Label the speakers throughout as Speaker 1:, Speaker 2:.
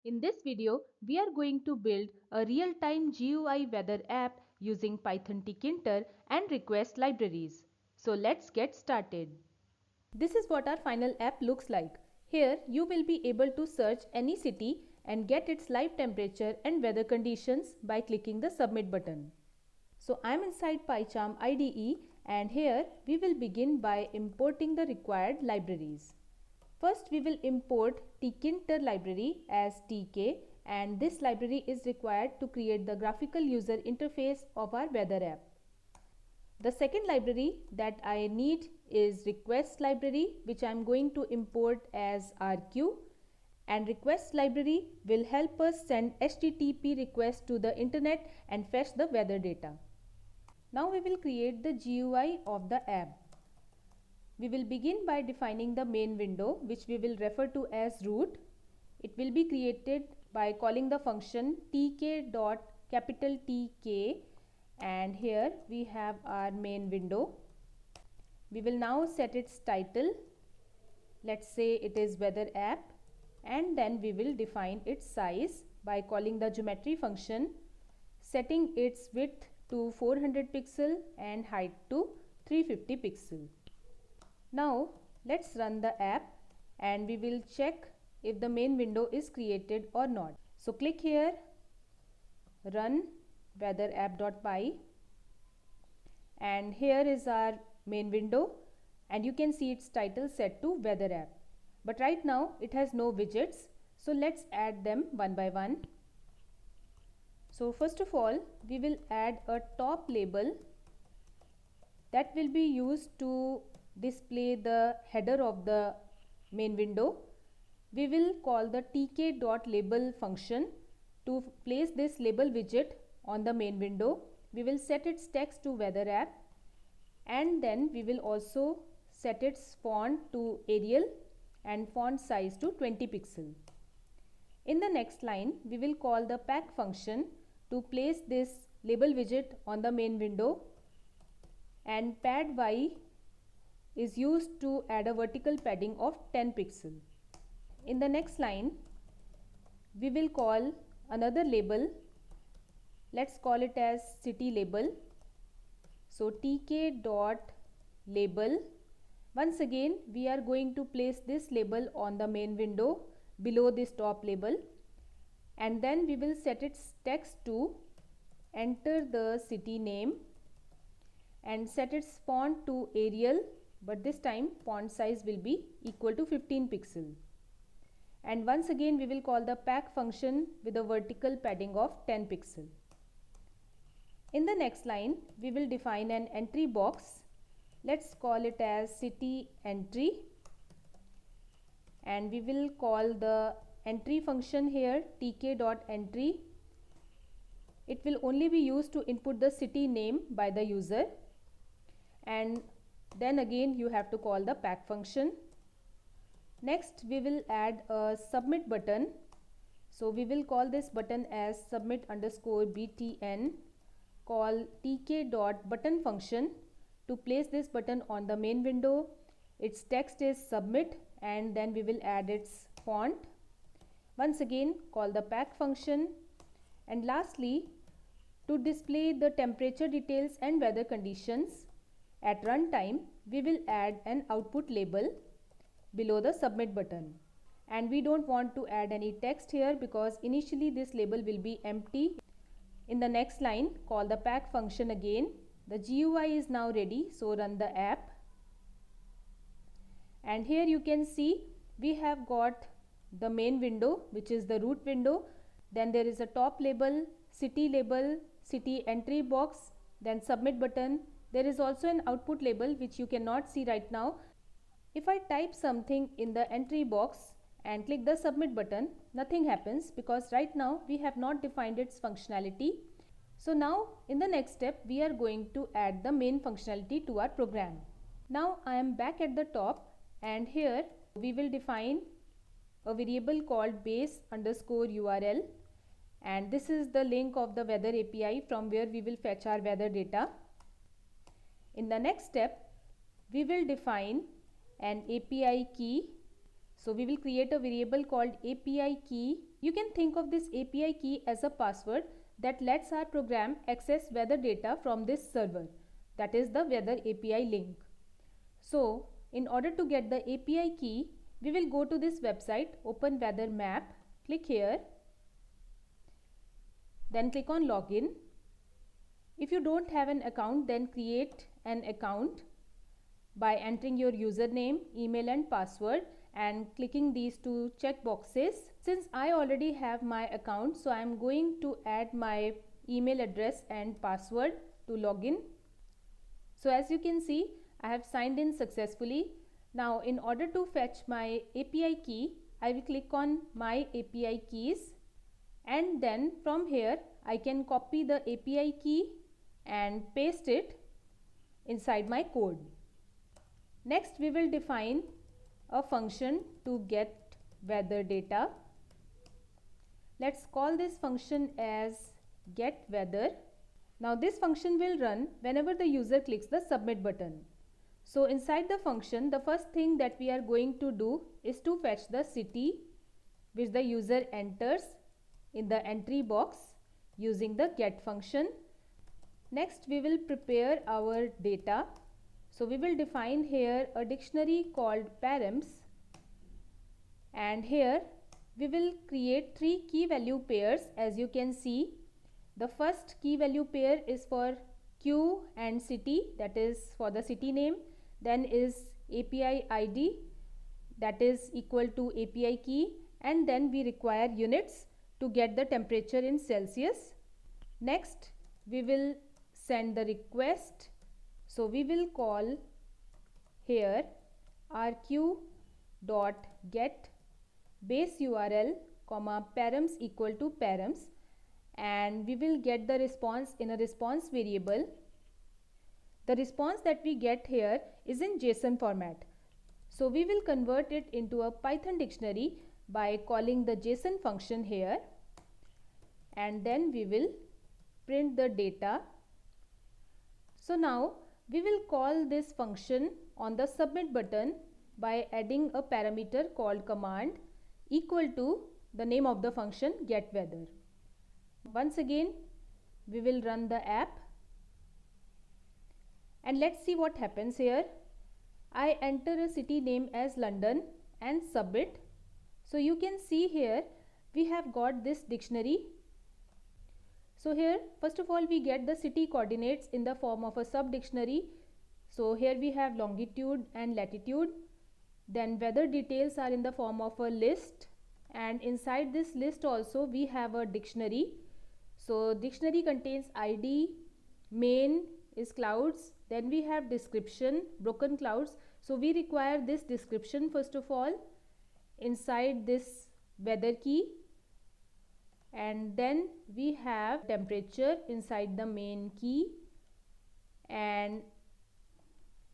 Speaker 1: In this video, we are going to build a real-time GUI weather app using Python Tkinter and request libraries. So let's get started. This is what our final app looks like. Here you will be able to search any city and get its live temperature and weather conditions by clicking the submit button. So I'm inside PyCharm IDE and here we will begin by importing the required libraries. First we will import Tkinter library as Tk, and this library is required to create the graphical user interface of our weather app. The second library that I need is request library, which I am going to import as rq, and request library will help us send HTTP requests to the internet and fetch the weather data. Now we will create the GUI of the app. We will begin by defining the main window, which we will refer to as root. It will be created by calling the function tk.tk, and here we have our main window. We will now set its title. Let's say it is weather app, and then we will define its size by calling the geometry function, setting its width to 400 pixel and height to 350 pixel. Now let's run the app and we will check if the main window is created or not. So click here, run weather app.py, and here is our main window, and you can see its title set to weather app. But right now it has no widgets, so let's add them one by one. So first of all, we will add a top label that will be used to display the header of the main window. We will call the tk.label function to place this label widget on the main window. We will set its text to weather app, and then we will also set its font to Arial and font size to 20 pixel. In the next line, we will call the pack function to place this label widget on the main window, and pad y is used to add a vertical padding of 10 pixel. In the next line, we will call another label. Let's call it as city label. So tk.label. Once again, we are going to place this label on the main window below this top label, and then we will set its text to enter the city name and set its font to Arial, but this time font size will be equal to 15 pixel. And once again we will call the pack function with a vertical padding of 10 pixel. In the next line, we will define an entry box. Let's call it as city entry, and we will call the entry function here tk.entry. It will only be used to input the city name by the user, and then again you have to call the pack function. Next we will add a submit button. So we will call this button as submit_btn, call tk.button function to place this button on the main window. Its text is submit, and then we will add its font. Once again call the pack function, and lastly, to display the temperature details and weather conditions at runtime, we will add an output label below the submit button. And we don't want to add any text here because initially this label will be empty. In the next line, call the pack function again. The GUI is now ready, so run the app. And here you can see we have got the main window, which is the root window. Then there is a top label, city entry box, then submit button. There is also an output label which you cannot see right now. If I type something in the entry box and click the submit button, nothing happens because right now we have not defined its functionality. So now in the next step we are going to add the main functionality to our program. Now I am back at the top, and here we will define a variable called base_URL, and this is the link of the weather API from where we will fetch our weather data. In the next step, we will define an API key. So we will create a variable called API key You can think of this API key as a password that lets our program access weather data from this server, that is the Weather API link. So, in order to get the API key, we will go to this website, OpenWeather Map. Click here, then click on Login. If you don't have an account, then create an account by entering your username, email and password and clicking these two check boxes. Since I already have my account, so I am going to add my email address and password to login. So as you can see, I have signed in successfully. Now in order to fetch my API key, I will click on my API keys, and then from here I can copy the API key and paste it inside my code. Next we will define a function to get weather data. Let's call this function as getWeather. Now this function will run whenever the user clicks the submit button. So inside the function, the first thing that we are going to do is to fetch the city which the user enters in the entry box using the get function. Next we will prepare our data. So we will define here a dictionary called params, and here we will create 3 key value pairs. As you can see, the first key value pair is for Q and city, that is for the city name. Then is API ID, that is equal to API key, and then we require units to get the temperature in Celsius. Next we will send the request. So we will call here rq.get base URL comma params equal to params, and we will get the response in a response variable. The response that we get here is in JSON format. So we will convert it into a Python dictionary by calling the JSON function here, and then we will print the data. So now we will call this function on the submit button by adding a parameter called command equal to the name of the function getWeather. Once again we will run the app and let's see what happens here. I enter a city name as London and submit. So you can see here we have got this dictionary. So here first of all we get the city coordinates in the form of a sub dictionary. So here we have longitude and latitude. Then weather details are in the form of a list, and inside this list also we have a dictionary. So dictionary contains ID, main is clouds, then we have description, broken clouds. So we require this description first of all inside this weather key, and then we have temperature inside the main key and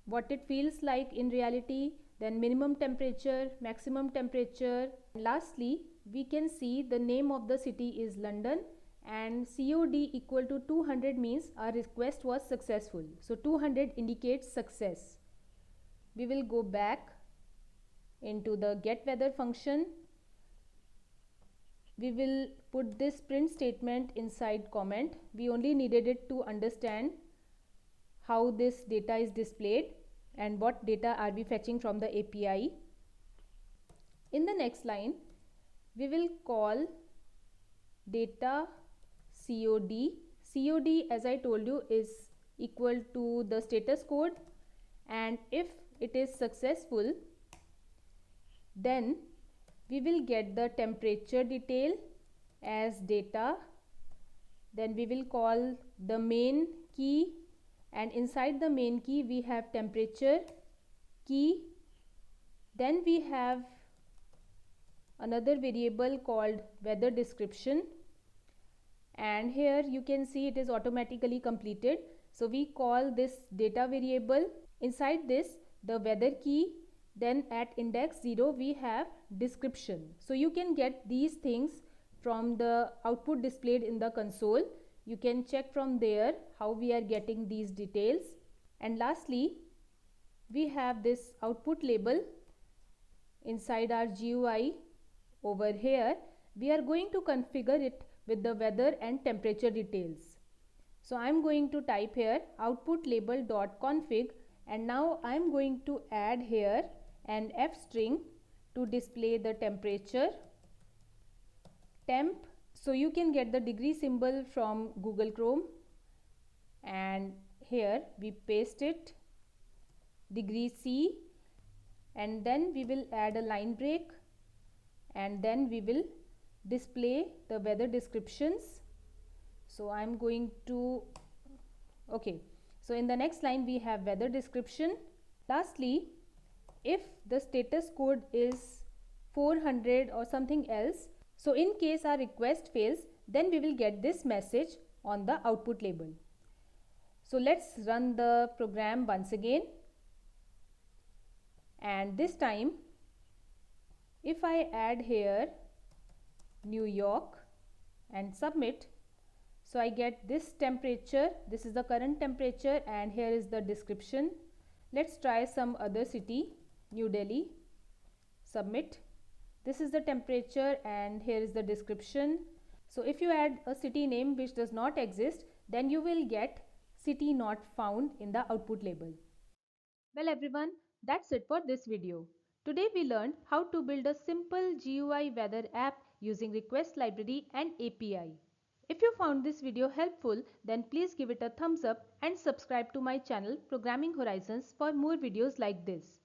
Speaker 1: what it feels like in reality, then minimum temperature, maximum temperature. Lastly we can see the name of the city is London and COD equal to 200 means our request was successful. So 200 indicates success. We will go back into the getWeather function. We will put this print statement inside comment. We only needed it to understand how this data is displayed and what data are we fetching from the API. In the next line we will call data COD. COD, as I told you, is equal to the status code, and if it is successful then we will get the temperature detail as data. Then we will call the main key, and inside the main key we have temperature key. Then we have another variable called weather description, and here you can see it is automatically completed. So we call this data variable. Inside this the weather key, then at index 0 we have description. So you can get these things from the output displayed in the console. You can check from there how we are getting these details. And lastly we have this output label inside our GUI over here, we are going to configure it with the weather and temperature details. So I'm going to type here output label.config, and now I'm going to add here an f string to display the temperature, temp. So you can get the degree symbol from Google Chrome, and here we paste it, degree C, and then we will add a line break, and then we will display the weather descriptions. So I'm going to, okay, so in the next line we have weather description. Lastly, if the status code is 400 or something else, so in case our request fails, then we will get this message on the output label. So let's run the program once again, and this time if I add here New York and submit, so I get this temperature. This is the current temperature and here is the description. Let's try some other city, New Delhi, submit. This is the temperature and here is the description. So if you add a city name which does not exist, then you will get city not found in the output label. Well everyone, that's it for this video. Today we learned how to build a simple GUI weather app using request library and API. If you found this video helpful, then please give it a thumbs up and subscribe to my channel Programming Horizons for more videos like this.